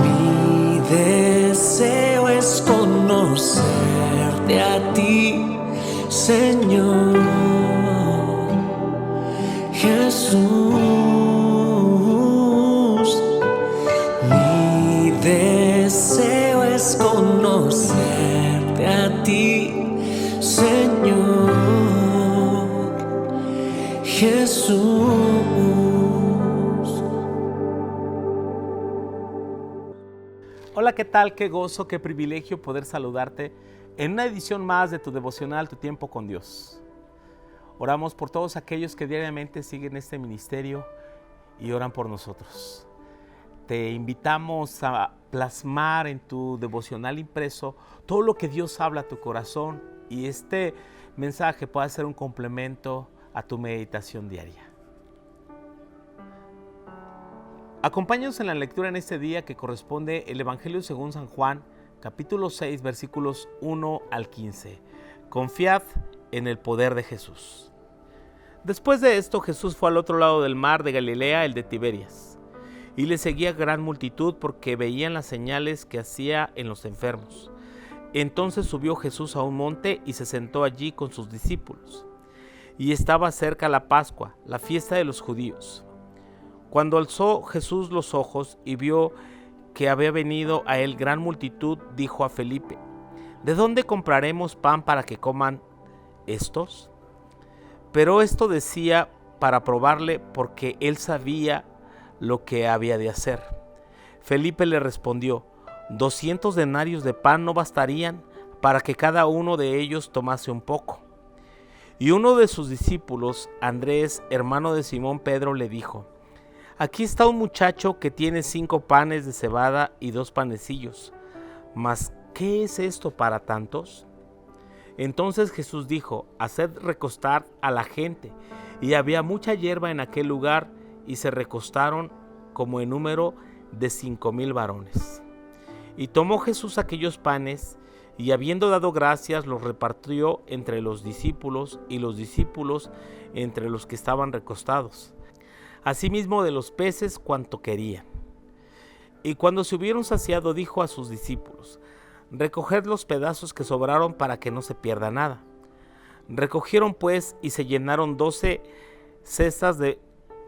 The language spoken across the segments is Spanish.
Mi deseo es conocerte a ti, Señor Jesús. Mi deseo es conocerte a ti, Señor Jesús. Hola, ¿qué tal? Qué gozo, qué privilegio poder saludarte en una edición más de tu devocional, Tu Tiempo con Dios. Oramos por todos aquellos que diariamente siguen este ministerio y oran por nosotros. Te invitamos a plasmar en tu devocional impreso todo lo que Dios habla a tu corazón y este mensaje pueda ser un complemento a tu meditación diaria. Acompáñanos en la lectura en este día que corresponde el Evangelio según San Juan, capítulo 6, versículos 1 al 15. Confiad en el poder de Jesús. Después de esto, Jesús fue al otro lado del mar de Galilea, el de Tiberias, y le seguía gran multitud porque veían las señales que hacía en los enfermos. Entonces subió Jesús a un monte y se sentó allí con sus discípulos. Y estaba cerca la Pascua, la fiesta de los judíos. Cuando alzó Jesús los ojos y vio que había venido a él gran multitud, dijo a Felipe: ¿de dónde compraremos pan para que coman estos? Pero esto decía para probarle, porque él sabía lo que había de hacer. Felipe le respondió: 200 denarios de pan no bastarían para que cada uno de ellos tomase un poco. Y uno de sus discípulos, Andrés, hermano de Simón Pedro, le dijo: aquí está un muchacho que tiene 5 panes de cebada y 2 panecillos. ¿Mas qué es esto para tantos? Entonces Jesús dijo: haced recostar a la gente. Y había mucha hierba en aquel lugar, y se recostaron como en número de 5,000 varones. Y tomó Jesús aquellos panes, y habiendo dado gracias, los repartió entre los discípulos, y los discípulos entre los que estaban recostados. Asimismo de los peces cuanto querían. Y cuando se hubieron saciado, dijo a sus discípulos: recoged los pedazos que sobraron para que no se pierda nada. Recogieron pues y se llenaron 12 cestas de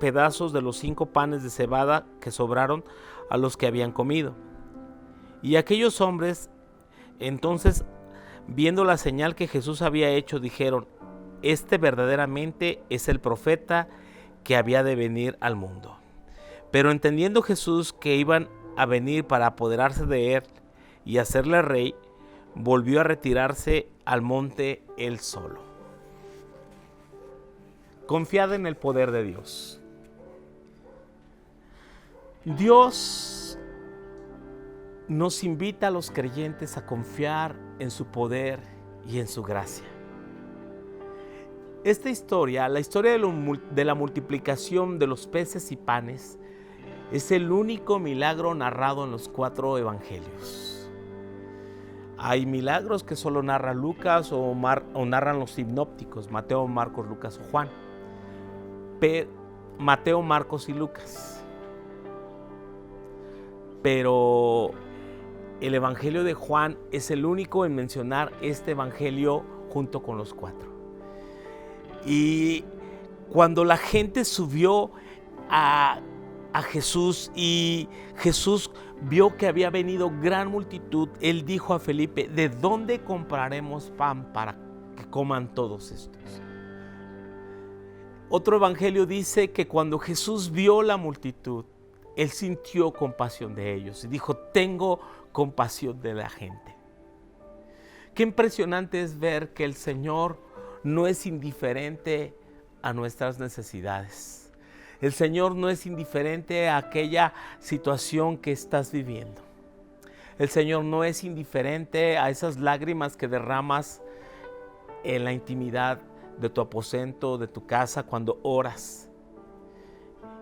pedazos de los 5 panes de cebada que sobraron a los que habían comido. Y aquellos hombres, entonces, viendo la señal que Jesús había hecho, dijeron: este verdaderamente es el profeta que había de venir al mundo. Pero entendiendo Jesús que iban a venir para apoderarse de él y hacerle rey, volvió a retirarse al monte él solo. Confiad en el poder de Dios. Dios nos invita a los creyentes a confiar en su poder y en su gracia. Esta historia, la historia de la multiplicación de los peces y panes, es el único milagro narrado en los 4 evangelios. Hay milagros que solo narra Lucas o narran los sinópticos, Mateo, Marcos, Lucas o Juan. Mateo, Marcos y Lucas. Pero el evangelio de Juan es el único en mencionar este evangelio junto con los 4. Y cuando la gente subió a Jesús y Jesús vio que había venido gran multitud, él dijo a Felipe: ¿de dónde compraremos pan para que coman todos estos? Otro evangelio dice que cuando Jesús vio la multitud, él sintió compasión de ellos y dijo: tengo compasión de la gente. Qué impresionante es ver que el Señor no es indiferente a nuestras necesidades. El Señor no es indiferente a aquella situación que estás viviendo. El Señor no es indiferente a esas lágrimas que derramas en la intimidad de tu aposento, de tu casa, cuando oras.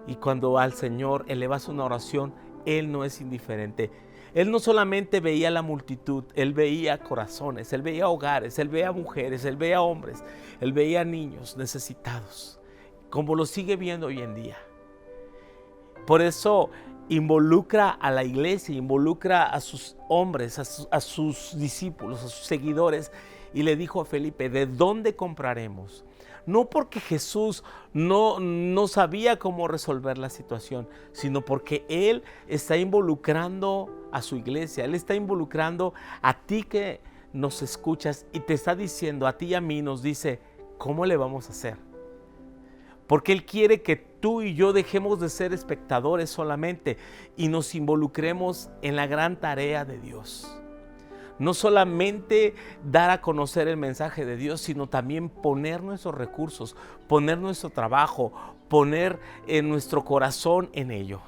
Y cuando al Señor elevas una oración, Él no es indiferente. Él no solamente veía la multitud, Él veía corazones, Él veía hogares, Él veía mujeres, Él veía hombres, Él veía niños necesitados, como lo sigue viendo hoy en día. Por eso involucra a la iglesia, involucra a sus hombres, a sus discípulos, a sus seguidores, y le dijo a Felipe: ¿de dónde compraremos? No porque Jesús no sabía cómo resolver la situación, sino porque Él está involucrando a su iglesia. Él está involucrando a ti que nos escuchas y te está diciendo, a ti y a mí nos dice, ¿cómo le vamos a hacer? Porque Él quiere que tú y yo dejemos de ser espectadores solamente y nos involucremos en la gran tarea de Dios. No solamente dar a conocer el mensaje de Dios, sino también poner nuestros recursos, poner nuestro trabajo, poner en nuestro corazón en ello.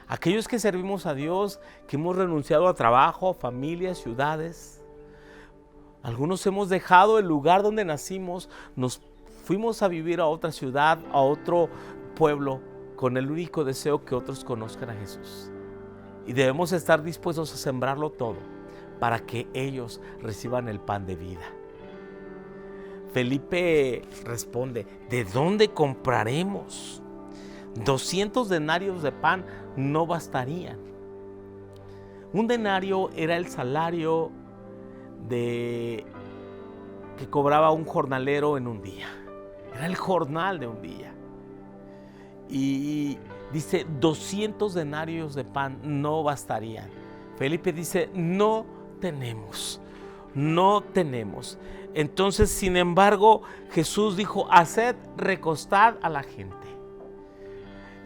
Aquellos que servimos a Dios, que hemos renunciado a trabajo, familias, ciudades, algunos hemos dejado el lugar donde nacimos, nos fuimos a vivir a otra ciudad, a otro pueblo, con el único deseo que otros conozcan a Jesús. Y debemos estar dispuestos a sembrarlo todo para que ellos reciban el pan de vida. Felipe responde: ¿de dónde compraremos? 200 denarios de pan no bastarían. Un denario era el salario que cobraba un jornalero en un día. Era el jornal de un día. Y dice, 200 denarios de pan no bastarían. Felipe dice, no tenemos. Entonces, sin embargo, Jesús dijo, haced recostar a la gente.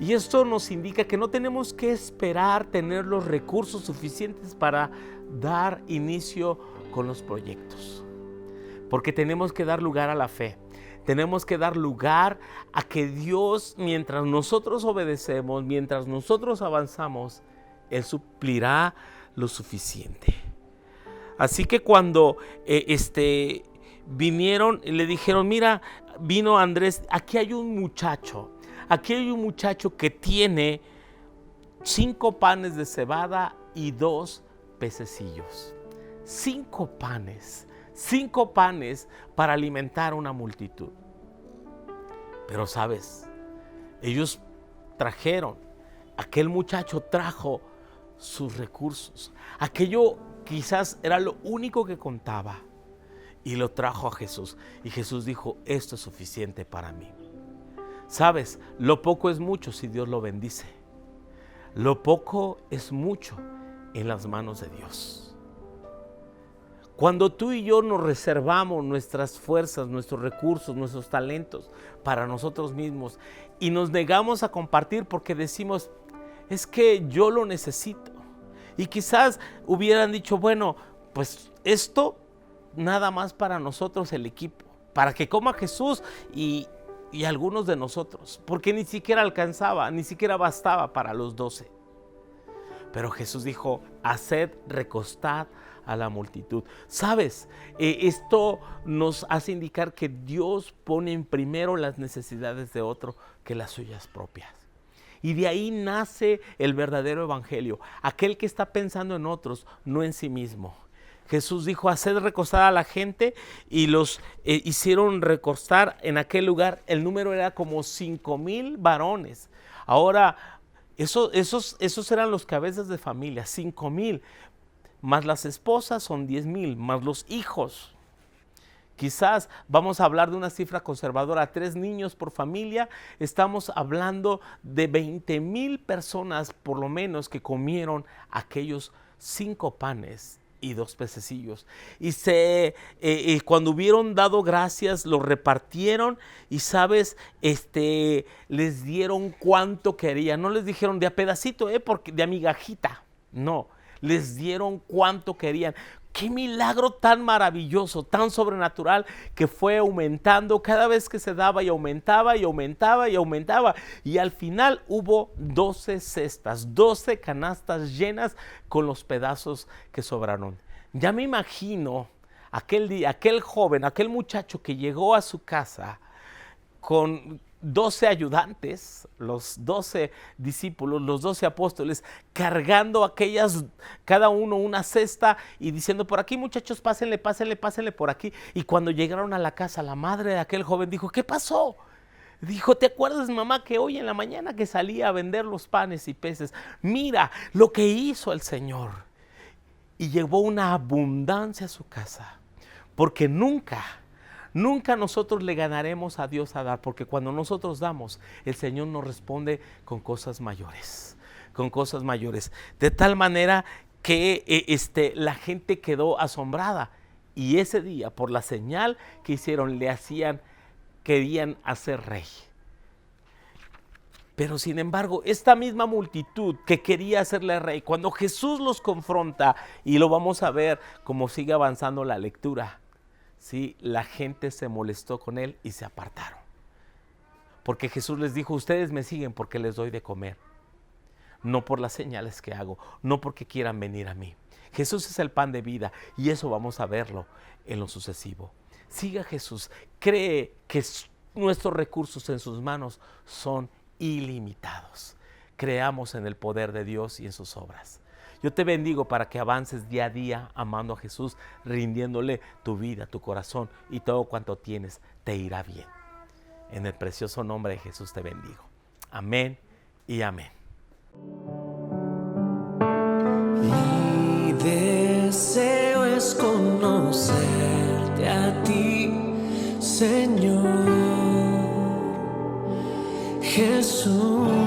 Y esto nos indica que no tenemos que esperar tener los recursos suficientes para dar inicio con los proyectos. Porque tenemos que dar lugar a la fe. Tenemos que dar lugar a que Dios, mientras nosotros obedecemos, mientras nosotros avanzamos, Él suplirá lo suficiente. Así que cuando vinieron, le dijeron, mira, vino Andrés, aquí hay un muchacho que tiene 5 panes de cebada y 2 pececillos. 5 panes para alimentar a una multitud. Pero sabes, ellos trajeron, aquel muchacho trajo sus recursos. Aquello quizás era lo único que contaba y lo trajo a Jesús. Y Jesús dijo, esto es suficiente para mí. Sabes, lo poco es mucho si Dios lo bendice. Lo poco es mucho en las manos de Dios. Cuando tú y yo nos reservamos nuestras fuerzas, nuestros recursos, nuestros talentos para nosotros mismos y nos negamos a compartir porque decimos, es que yo lo necesito. Y quizás hubieran dicho, bueno, pues esto nada más para nosotros, el equipo, para que coma Jesús y algunos de nosotros, porque ni siquiera alcanzaba, ni siquiera bastaba para los 12. Pero Jesús dijo, haced recostar a la multitud. ¿Sabes? Esto nos hace indicar que Dios pone en primero las necesidades de otro que las suyas propias. Y de ahí nace el verdadero evangelio, aquel que está pensando en otros, no en sí mismo. Jesús dijo, haced recostar a la gente y los hicieron recostar en aquel lugar. El número era como 5,000 varones. Ahora, esos eran los cabezas de familia, 5,000. Más las esposas son 10,000, más los hijos. Quizás vamos a hablar de una cifra conservadora, 3 niños por familia. Estamos hablando de 20,000 personas por lo menos que comieron aquellos 5 panes y 2 pececillos. Y cuando hubieron dado gracias, los repartieron y sabes, les dieron cuánto querían. No les dijeron de a pedacito, porque de a migajita. No, les dieron cuánto querían. Qué milagro tan maravilloso, tan sobrenatural, que fue aumentando cada vez que se daba y aumentaba y aumentaba y aumentaba. Y al final hubo 12 cestas, 12 canastas llenas con los pedazos que sobraron. Ya me imagino aquel día, aquel joven, aquel muchacho que llegó a su casa con 12 ayudantes, los 12 discípulos, los 12 apóstoles, cargando cada uno una cesta y diciendo, por aquí muchachos, pásenle por aquí. Y cuando llegaron a la casa, la madre de aquel joven dijo, ¿qué pasó? Dijo, ¿te acuerdas, mamá, que hoy en la mañana que salí a vender los panes y peces, mira lo que hizo el Señor? Y llevó una abundancia a su casa, porque nunca nosotros le ganaremos a Dios a dar, porque cuando nosotros damos, el Señor nos responde con cosas mayores, de tal manera que la gente quedó asombrada, y ese día, por la señal que hicieron, querían hacer rey. Pero sin embargo, esta misma multitud que quería hacerle rey, cuando Jesús los confronta, y lo vamos a ver como sigue avanzando la lectura, ¿sí? La gente se molestó con él y se apartaron. Porque Jesús les dijo, ustedes me siguen porque les doy de comer, no por las señales que hago, no porque quieran venir a mí. Jesús es el pan de vida, y eso vamos a verlo en lo sucesivo. Siga a Jesús, cree que nuestros recursos en sus manos son ilimitados. Creamos en el poder de Dios y en sus obras. Yo te bendigo para que avances día a día amando a Jesús, rindiéndole tu vida, tu corazón, y todo cuanto tienes te irá bien. En el precioso nombre de Jesús te bendigo. Amén y amén. Mi deseo es conocerte a ti, Señor Jesús.